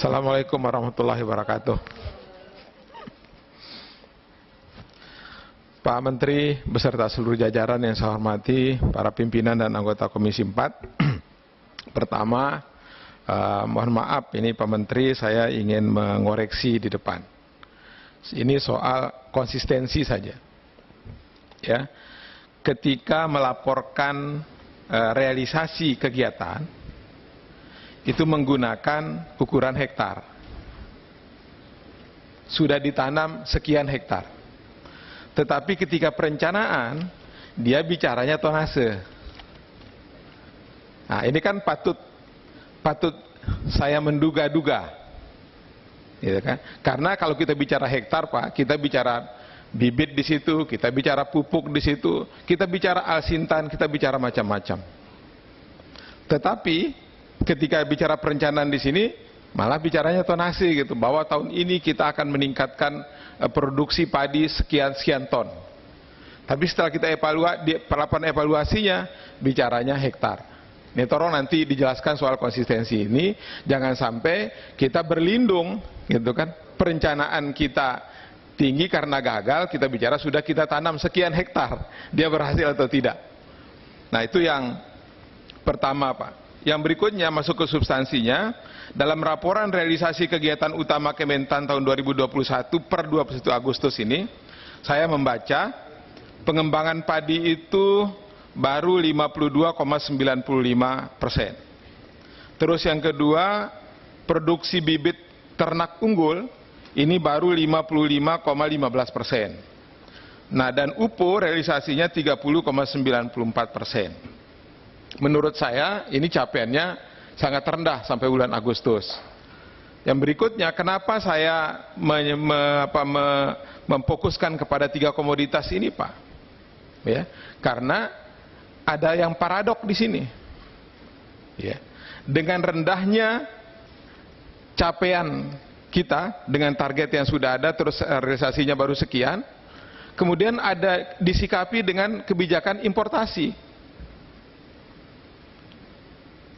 Assalamualaikum warahmatullahi wabarakatuh. Pak Menteri beserta seluruh jajaran yang saya hormati, para pimpinan dan anggota Komisi 4. Pertama, mohon maaf ini Pak Menteri, saya ingin mengoreksi di depan. Ini soal konsistensi saja. Ya, ketika melaporkan realisasi kegiatan, itu menggunakan ukuran hektar. Sudah ditanam sekian hektar. Tetapi ketika perencanaan, dia bicaranya tonase. Nah, ini kan patut saya menduga-duga. Gitu kan? Karena kalau kita bicara hektar, Pak, kita bicara bibit di situ, kita bicara pupuk di situ, kita bicara alsintan, kita bicara macam-macam. Tetapi ketika bicara perencanaan di sini, malah bicaranya tonase gitu, bahwa tahun ini kita akan meningkatkan produksi padi sekian ton. Tapi setelah kita perlakuan evaluasinya, bicaranya hektar. Ini tolong nanti dijelaskan soal konsistensi ini, jangan sampai kita berlindung, gitu kan? Perencanaan kita tinggi karena gagal, kita bicara sudah kita tanam sekian hektar, dia berhasil atau tidak. Nah, itu yang pertama, Pak. Yang berikutnya masuk ke substansinya, dalam laporan realisasi kegiatan utama Kementan tahun 2021 per 21 Agustus ini, saya membaca pengembangan padi itu baru 52,95%. Terus yang kedua, produksi bibit ternak unggul ini baru 55,15%. Nah, dan UPO realisasinya 30,94%. Menurut saya ini capaiannya sangat rendah sampai bulan Agustus. Yang berikutnya, kenapa saya memfokuskan kepada 3 komoditas ini, Pak? Ya, karena ada yang paradok di sini. Ya, dengan rendahnya capaian kita dengan target yang sudah ada, terus realisasinya baru sekian, kemudian ada disikapi dengan kebijakan importasi.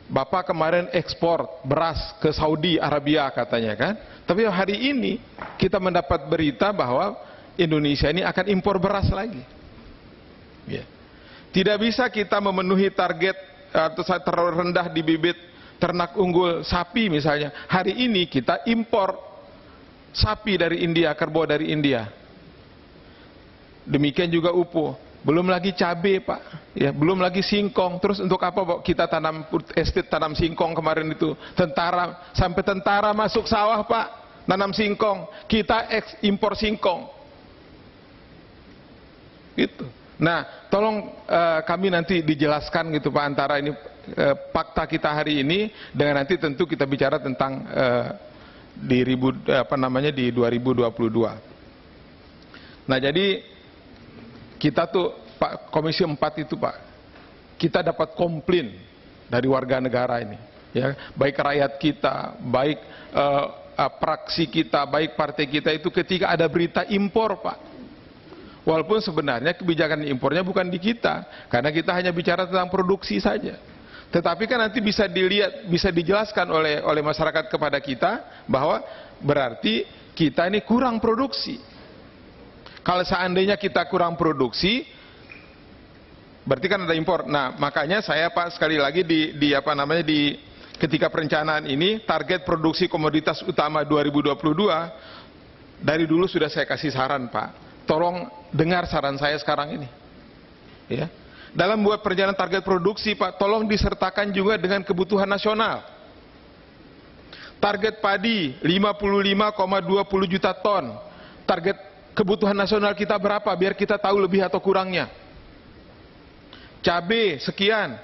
Bapak kemarin ekspor beras ke Saudi Arabia katanya kan, tapi hari ini kita mendapat berita bahwa Indonesia ini akan impor beras lagi. Ya. Tidak bisa kita memenuhi target atau terlalu rendah di bibit ternak unggul sapi misalnya. Hari ini kita impor sapi dari India, kerbau dari India. Demikian juga UPO. Belum lagi cabai, Pak, ya, belum lagi singkong. Terus untuk apa, Pak, kita tanam estate, tanam singkong kemarin itu? Tentara, sampai tentara masuk sawah, Pak, nanam singkong. Kita impor singkong. Gitu. Nah, tolong kami nanti dijelaskan gitu, Pak, antara ini fakta kita hari ini dengan nanti tentu kita bicara tentang di 2022. Nah, jadi kita tuh, Pak, Komisi 4 itu, Pak, kita dapat komplain dari warga negara ini, ya, baik rakyat kita, baik praksi kita, baik partai kita itu ketika ada berita impor, Pak. Walaupun sebenarnya kebijakan impornya bukan di kita, karena kita hanya bicara tentang produksi saja. Tetapi kan nanti bisa dilihat, bisa dijelaskan oleh masyarakat kepada kita bahwa berarti kita ini kurang produksi. Kalau seandainya kita kurang produksi, berarti kan ada impor. Nah, makanya saya, Pak, sekali lagi ketika perencanaan ini target produksi komoditas utama 2022 dari dulu sudah saya kasih saran, Pak. Tolong dengar saran saya sekarang ini. Ya. Dalam buat perencanaan target produksi, Pak, tolong disertakan juga dengan kebutuhan nasional. Target padi 55,20 juta ton. Target kebutuhan nasional kita berapa, biar kita tahu lebih atau kurangnya. Cabai sekian,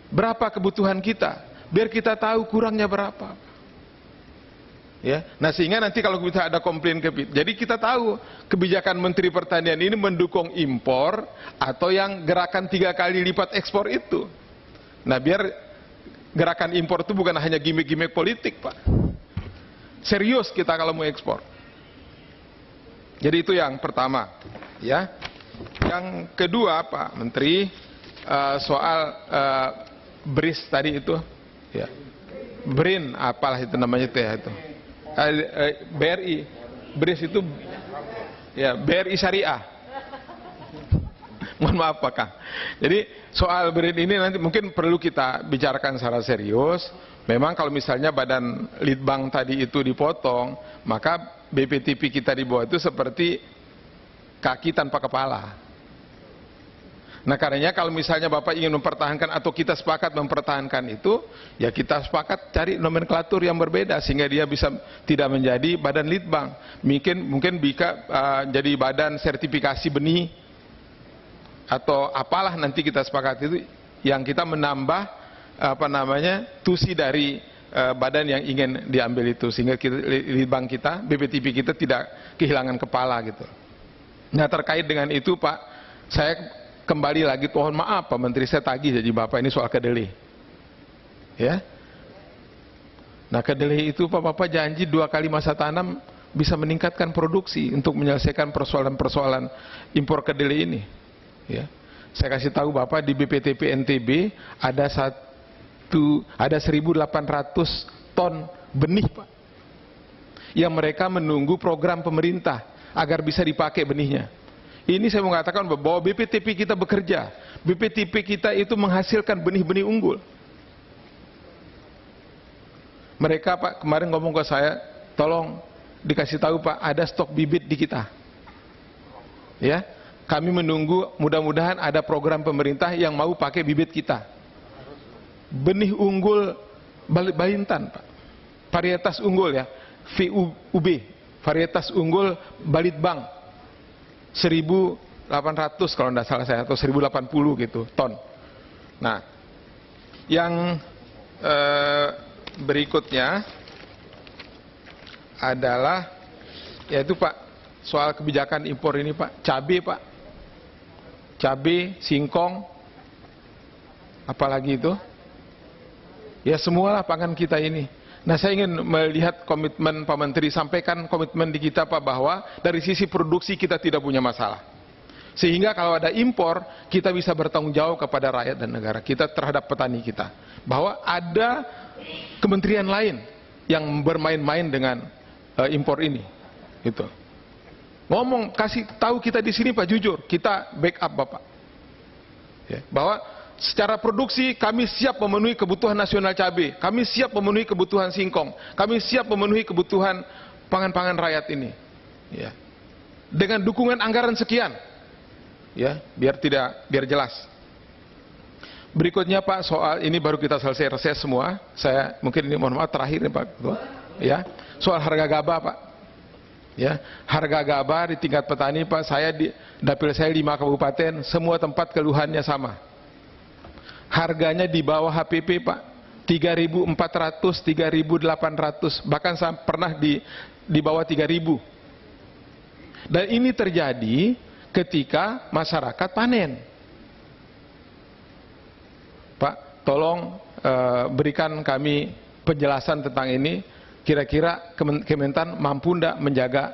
berapa kebutuhan kita, biar kita tahu kurangnya berapa. Ya, nah sehingga nanti kalau kita ada komplain, jadi kita tahu kebijakan Menteri Pertanian ini mendukung impor atau yang gerakan 3 kali lipat ekspor itu. Nah, biar gerakan impor itu bukan hanya gimmick-gimmick politik, Pak. Serius kita kalau mau ekspor. Jadi itu yang pertama, ya. Yang kedua, Pak Menteri, soal BRIS tadi itu, ya. BRIN, apalah itu namanya itu ya itu. BRI, BRIS itu ya BRI Syariah. Mohon maaf Pak Kang. Jadi soal BRIN ini nanti mungkin perlu kita bicarakan secara serius. Memang kalau misalnya badan litbang tadi itu dipotong, maka BPTP kita di bawah itu seperti kaki tanpa kepala. Nah karenanya kalau misalnya Bapak ingin mempertahankan atau kita sepakat mempertahankan itu, ya kita sepakat cari nomenklatur yang berbeda sehingga dia bisa tidak menjadi badan litbang. Mungkin bisa jadi badan sertifikasi benih atau apalah nanti kita sepakat itu yang kita menambah tusi dari badan yang ingin diambil itu sehingga litbang kita, BPTP kita tidak kehilangan kepala gitu. Nah terkait dengan itu Pak, saya kembali lagi mohon maaf Pak Menteri, saya tagih jadi Bapak ini soal kedelai. Ya. Nah kedelai itu Bapak janji 2 kali masa tanam bisa meningkatkan produksi untuk menyelesaikan persoalan-persoalan impor kedelai ini. Ya. Saya kasih tahu Bapak di BPTP NTB ada 1.800 ton benih Pak, yang mereka menunggu program pemerintah agar bisa dipakai benihnya. Ini saya mengatakan bahwa BPTP kita bekerja, BPTP kita itu menghasilkan benih-benih unggul. Mereka Pak kemarin ngomong ke saya, tolong dikasih tahu Pak, ada stok bibit di kita. Ya, kami menunggu mudah-mudahan ada program pemerintah yang mau pakai bibit kita. Benih unggul Balintan Pak, varietas unggul ya, VUB, varietas unggul Balitbang 1.800 kalau tidak salah saya, atau 1.080 gitu ton. Nah yang berikutnya adalah yaitu Pak soal kebijakan impor ini Pak, cabai Pak, cabai, singkong, apalagi itu ya semualah pangan kita ini. Nah saya ingin melihat komitmen Pak Menteri, sampaikan komitmen di kita Pak bahwa dari sisi produksi kita tidak punya masalah. Sehingga kalau ada impor kita bisa bertanggung jawab kepada rakyat dan negara kita terhadap petani kita. Bahwa ada kementerian lain yang bermain-main dengan impor ini. Gitu. Ngomong, kasih tahu kita di sini Pak jujur, kita backup Bapak. Ya, bahwa secara produksi kami siap memenuhi kebutuhan nasional cabai, kami siap memenuhi kebutuhan singkong, kami siap memenuhi kebutuhan pangan-pangan rakyat ini. Ya. Dengan dukungan anggaran sekian, ya, biar jelas. Berikutnya Pak soal ini baru kita selesai reses semua. Saya mungkin ini mohon maaf terakhir nih Pak Ketua. Ya, soal harga gabah Pak. Ya, harga gabah di tingkat petani Pak, saya di dapil saya 5 kabupaten, semua tempat keluhannya sama. Harganya di bawah HPP Pak, 3.400, 3.800, bahkan pernah di bawah 3.000. Dan ini terjadi ketika masyarakat panen. Pak, tolong berikan kami penjelasan tentang ini. Kira-kira Kementan mampu tidak menjaga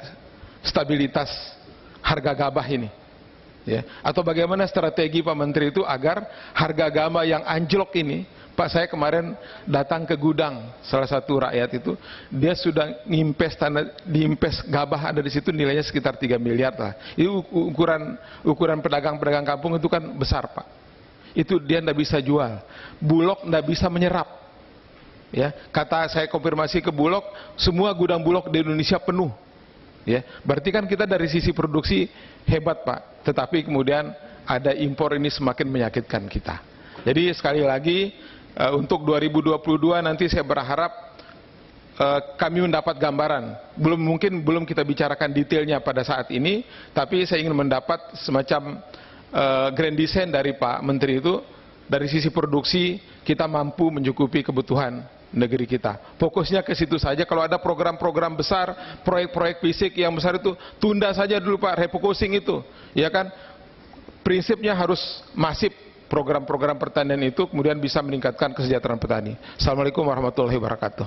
stabilitas harga gabah ini? Ya. Atau bagaimana strategi Pak Menteri itu agar harga gabah yang anjlok ini, Pak saya kemarin datang ke gudang salah satu rakyat itu, dia sudah diimpes gabah ada di situ nilainya sekitar 3 miliar lah. Itu ukuran pedagang-pedagang kampung itu kan besar Pak. Itu dia tidak bisa jual, Bulog tidak bisa menyerap. Ya, kata saya konfirmasi ke Bulog, semua gudang Bulog di Indonesia penuh. Ya, berarti kan kita dari sisi produksi hebat Pak, tetapi kemudian ada impor ini semakin menyakitkan kita. Jadi sekali lagi untuk 2022 nanti saya berharap kami mendapat gambaran. Belum kita bicarakan detailnya pada saat ini, tapi saya ingin mendapat semacam grand design dari Pak Menteri itu. Dari sisi produksi kita mampu mencukupi kebutuhan negeri kita. Fokusnya ke situ saja. Kalau ada program-program besar, proyek-proyek fisik yang besar itu tunda saja dulu Pak, refocusing itu. Ya kan? Prinsipnya harus masif program-program pertanian itu kemudian bisa meningkatkan kesejahteraan petani. Assalamualaikum warahmatullahi wabarakatuh.